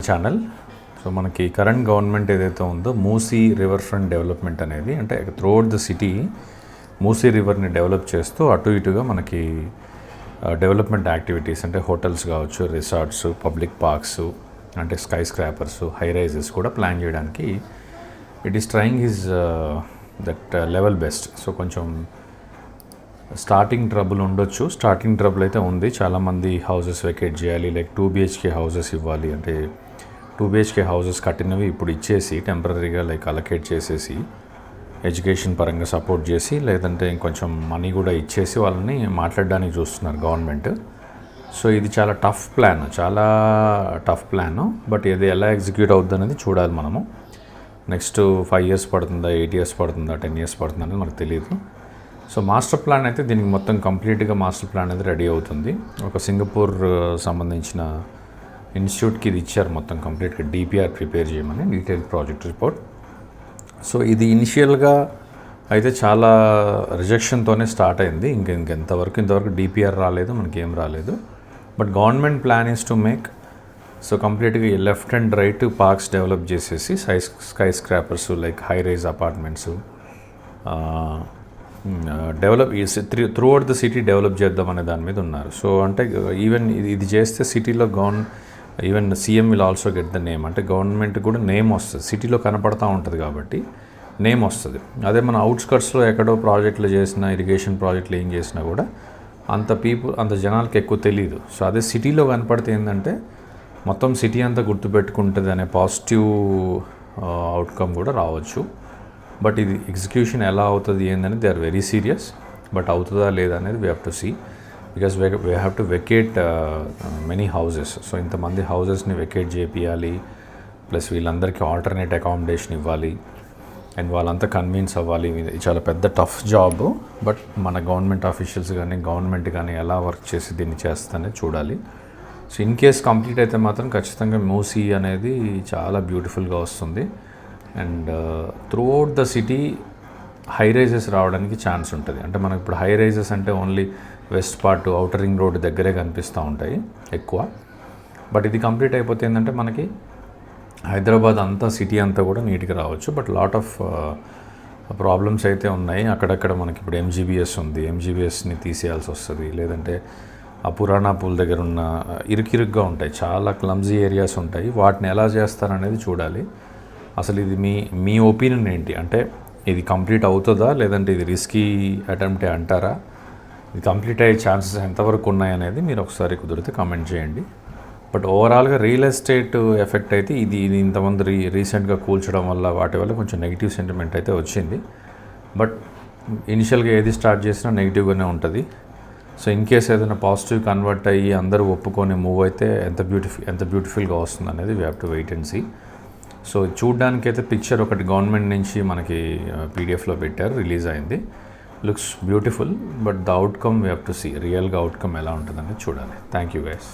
Channel. So మనకి current government ఏదైతే ఉందో మూసీ రివర్ ఫ్రంట్ డెవలప్మెంట్ అనేది, అంటే త్రూఅవుట్ ద సిటీ మూసీ రివర్ని డెవలప్ చేస్తూ అటు ఇటుగా మనకి డెవలప్మెంట్ యాక్టివిటీస్ అంటే హోటల్స్ కావచ్చు, రిసార్ట్స్, పబ్లిక్ పార్క్స్, అంటే స్కై స్క్రాపర్స్, హై రైజెస్ కూడా ప్లాన్ చేయడానికి it is trying his that level best. So కొంచెం స్టార్టింగ్ ట్రబుల్ ఉండొచ్చు, స్టార్టింగ్ ట్రబుల్ అయితే ఉంది. చాలామంది హౌసెస్ వెకేట్ చేయాలి, లైక్ 2 BHK హౌసెస్ ఇవ్వాలి, అంటే 2 BHK హౌసెస్ కట్టినవి ఇప్పుడు ఇచ్చేసి టెంపరీగా లైక్ అలొకేట్ చేసేసి ఎడ్యుకేషన్ పరంగా సపోర్ట్ చేసి, లేదంటే ఇంకొంచెం మనీ కూడా ఇచ్చేసి వాళ్ళని మాట్లాడడానికి చూస్తున్నారు గవర్నమెంట్. సో ఇది చాలా టఫ్ ప్లాన్, బట్ ఇది ఎలా ఎగ్జిక్యూట్ అవుతుంది అనేది చూడాలి మనము. నెక్స్ట్ 5 years పడుతుందా, 8 years పడుతుందా, 10 years పడుతుందా అనేది మనకు తెలియదు. సో మాస్టర్ ప్లాన్ అయితే దీనికి మొత్తం కంప్లీట్గా మాస్టర్ ప్లాన్ అనేది రెడీ అవుతుంది. ఒక సింగపూర్ సంబంధించిన ఇన్స్టిట్యూట్కి ఇది ఇచ్చారు మొత్తం కంప్లీట్గా DPR ప్రిపేర్ చేయమని, డీటెయిల్ ప్రాజెక్ట్ రిపోర్ట్. సో ఇది ఇనిషియల్గా అయితే చాలా రిజెక్షన్తోనే స్టార్ట్ అయింది. ఇంతవరకు DPR రాలేదు, మనకేం రాలేదు. But government plan is to make so కంప్లీట్గా left and right parks develop చేసేసి skyscrapers like high rise apartments develop throughout the city develop చేద్దామనే దాని మీద ఉన్నారు. సో అంటే ఈవెన్ ఇది చేస్తే సిటీలో even CM will also get the name, అంటే గవర్నమెంట్ కూడా నేమ్ వస్తుంది, సిటీలో కనపడతా ఉంటుంది కాబట్టి నేమ్ వస్తుంది. అదే మన అవుట్స్కట్స్లో ఎక్కడో ప్రాజెక్టులు చేసినా, ఇరిగేషన్ ప్రాజెక్టులు ఏం చేసినా కూడా అంత జనాలకి ఎక్కువ తెలియదు. సో అదే సిటీలో కనపడితే ఏంటంటే మొత్తం సిటీ అంతా గుర్తుపెట్టుకుంటుంది అనే పాజిటివ్ అవుట్కమ్ కూడా రావచ్చు. బట్ ఇది ఎగ్జిక్యూషన్ ఎలా అవుతుంది ఏందని they are very serious. But అవుతుందా లేదా అనేది we have to see, because we have to vacate many houses. So ఇంతమంది హౌజెస్ని వెకేట్ చేపియాలి, ప్లస్ వీళ్ళందరికీ ఆల్టర్నేట్ అకామిడేషన్ ఇవ్వాలి, అండ్ వాళ్ళంతా కన్విన్స్ అవ్వాలి. ఇది చాలా పెద్ద టఫ్ జాబ్. బట్ మన గవర్నమెంట్ ఆఫీషియల్స్ కానీ గవర్నమెంట్ కానీ ఎలా వర్క్ చేసి దీన్ని చేస్తుందనేది చూడాలి. సో ఇన్ కేస్ కంప్లీట్ అయితే మాత్రం ఖచ్చితంగా మూసీ అనేది చాలా బ్యూటిఫుల్గా వస్తుంది. And throughout the city high rises రావడానికి ఛాన్స్ ఉంటుంది. అంటే మనకి ఇప్పుడు హై రైజెస్ అంటే only west part, outer ring road దగ్గరే కనిపిస్తూ ఉంటాయి ఎక్కువ. బట్ ఇది కంప్లీట్ అయిపోతే ఏంటంటే మనకి హైదరాబాద్ అంతా, సిటీ అంతా కూడా నీట్గా రావచ్చు. బట్ లాట్ ఆఫ్ ప్రాబ్లమ్స్ అయితే ఉన్నాయి. అక్కడక్కడ మనకి ఇప్పుడు MGBS ఉంది, MGBSని తీసేయాల్సి వస్తుంది. లేదంటే ఆ పురాణా పూల్ దగ్గర ఉన్న ఇరుకిరుగ్గా ఉంటాయి, చాలా క్లమ్జీ ఏరియాస్ ఉంటాయి. వాటిని ఎలా చేస్తారనేది చూడాలి. అసలు ఇది మీ ఒపీనియన్ ఏంటి? అంటే ఇది కంప్లీట్ అవుతుందా, లేదంటే ఇది రిస్కీ అటెంప్ట్ అంటారా? ఇది కంప్లీట్ అయ్యే ఛాన్సెస్ ఎంతవరకు ఉన్నాయనేది మీరు ఒకసారి కుదిరితే కామెంట్ చేయండి. బట్ ఓవరాల్గా రియల్ ఎస్టేట్ ఎఫెక్ట్ అయితే ఇది ఇంతమంది రీసెంట్గా కూల్చడం వల్ల వాటి వల్ల కొంచెం నెగిటివ్ సెంటిమెంట్ అయితే వచ్చింది. బట్ ఇనిషియల్గా ఏది స్టార్ట్ చేసినా నెగిటివ్గానే ఉంటుంది. సో ఇన్ కేస్ ఏదైనా పాజిటివ్ కన్వర్ట్ అయ్యి అందరూ ఒప్పుకొని మూవ్ అయితే ఎంత బ్యూటిఫుల్గా వస్తుంది అనేది we have to wait and see. So చూడ్డానికైతే పిక్చర్ ఒకటి గవర్నమెంట్ నుంచి మనకి PDFలో పెట్టారు, రిలీజ్ అయింది. Looks beautiful, but the outcome we have to see, రియల్గా అవుట్కమ్ ఎలా ఉంటుందనేది చూడాలి. Thank you guys.